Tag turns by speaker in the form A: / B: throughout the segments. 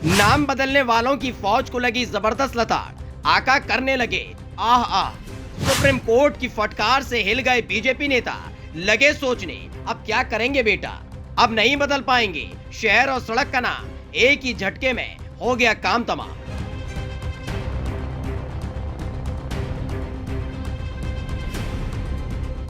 A: नाम बदलने वालों की फौज को लगी जबरदस्त लताड़, आका करने लगे आह आह। सुप्रीम कोर्ट की फटकार से हिल गए बीजेपी नेता, लगे सोचने अब क्या करेंगे बेटा। अब नहीं बदल पाएंगे शहर और सड़क का नाम, एक ही झटके में हो गया काम तमाम।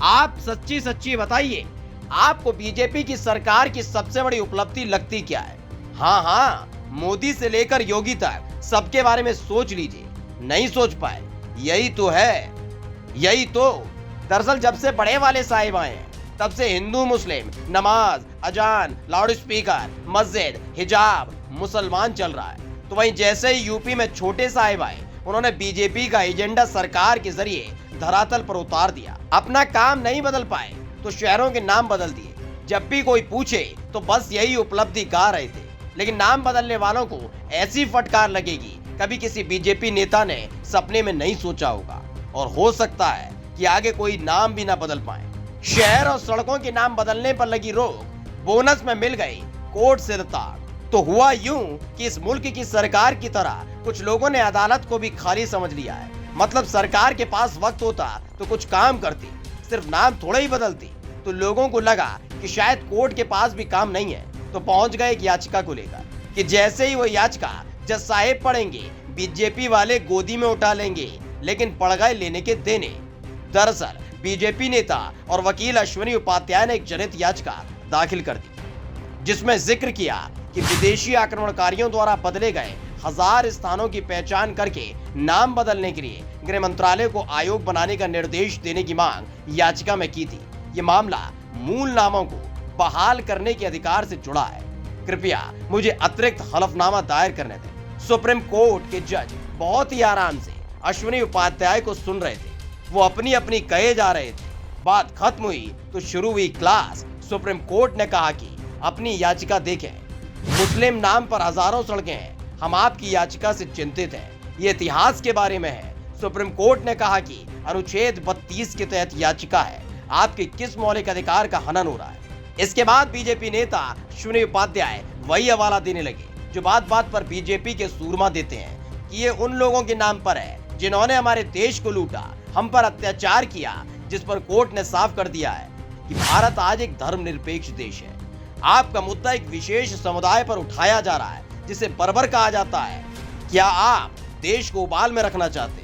A: आप सच्ची सच्ची बताइए, आपको बीजेपी की सरकार की सबसे बड़ी उपलब्धि लगती क्या है? हाँ हाँ, मोदी से लेकर योगी तक सबके बारे में सोच लीजिए। नहीं सोच पाए, यही तो है, यही तो। दरअसल जब से बड़े वाले साहिब आए हैं तब से हिंदू मुस्लिम, नमाज, अजान, लाउड स्पीकर, मस्जिद, हिजाब, मुसलमान चल रहा है। तो वहीं जैसे ही यूपी में छोटे साहिब आए, उन्होंने बीजेपी का एजेंडा सरकार के जरिए धरातल पर उतार दिया। अपना काम नहीं बदल पाए तो शहरों के नाम बदल दिए। जब भी कोई पूछे तो बस यही उपलब्धि गा रहे थे। लेकिन नाम बदलने वालों को ऐसी फटकार लगेगी, कभी किसी बीजेपी नेता ने सपने में नहीं सोचा होगा। और हो सकता है कि आगे कोई नाम भी ना बदल पाए। शहर और सड़कों के नाम बदलने पर लगी रोक, बोनस में मिल गई कोर्ट से लताड़। तो हुआ यूं कि इस मुल्क की सरकार की तरह कुछ लोगों ने अदालत को भी खाली समझ लिया है। मतलब सरकार के पास वक्त होता तो कुछ काम करती, सिर्फ नाम थोड़ा ही बदलती। तो लोगों को लगा कि शायद कोर्ट के पास भी काम नहीं है, तो पहुंच गए एक याचिका को लेकर कि जैसे ही वो याचिका जज साहिब पढ़ेंगे, बीजेपी वाले गोदी में उठा लेंगे। लेकिन पड़ गए लेने के देने। दरअसल बीजेपी नेता और वकील अश्विनी उपाध्याय ने एक जनहित याचिका दाखिल कर दी, जिसमें जिक्र किया कि विदेशी आक्रमणकारियों द्वारा बदले गए 1000 स्थानों की पहचान करके नाम बदलने के लिए गृह मंत्रालय को आयोग बनाने का निर्देश देने की मांग याचिका में की थी। ये मामला मूल नामों को बहाल करने के अधिकार से जुड़ा है। कृपया मुझे अतिरिक्त हलफनामा दायर करने दें। सुप्रीम कोर्ट के जज बहुत ही आराम से अश्विनी उपाध्याय को सुन रहे थे। वो अपनी अपनी कहे जा रहे थे। बात खत्म हुई तो शुरू हुई क्लास। सुप्रीम कोर्ट ने कहा कि अपनी याचिका देखें, मुस्लिम नाम पर हजारों सड़कें हैं, हम आपकी याचिका से चिंतित हैं, ये इतिहास के बारे में है। सुप्रीम कोर्ट ने कहा कि अनुच्छेद 32 के तहत याचिका है, आपके किस मौलिक अधिकार का हनन हो रहा है। इसके बाद बीजेपी नेता अश्विनी उपाध्याय वही हवाला देने लगे जो बात बात पर बीजेपी के सूरमा देते हैं कि ये उन लोगों के नाम पर है जिन्होंने हमारे देश को लूटा, हम पर अत्याचार किया, जिस पर कोर्ट ने साफ कर दिया है कि भारत आज एक धर्मनिरपेक्ष देश है। आपका मुद्दा एक विशेष समुदाय पर उठाया जा रहा है जिसे बर्बर कहा जाता है। क्या आप देश को उबाल में रखना चाहते?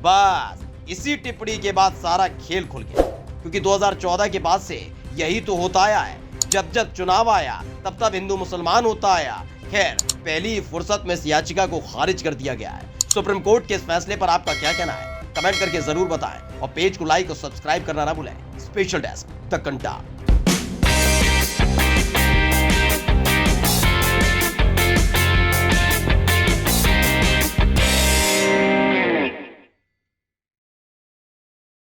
A: बस इसी टिप्पणी के बाद सारा खेल खुल गया, क्योंकि 2014 के बाद से यही तो होता आया है। जब जब चुनाव आया तब तब हिंदू मुसलमान होता आया। खैर, पहली फुर्सत में इस याचिका को खारिज कर दिया गया है। सुप्रीम कोर्ट के इस फैसले पर आपका क्या कहना है? कमेंट करके जरूर बताएं और पेज को लाइक और सब्सक्राइब करना ना भूलें। Special desk the कंटा।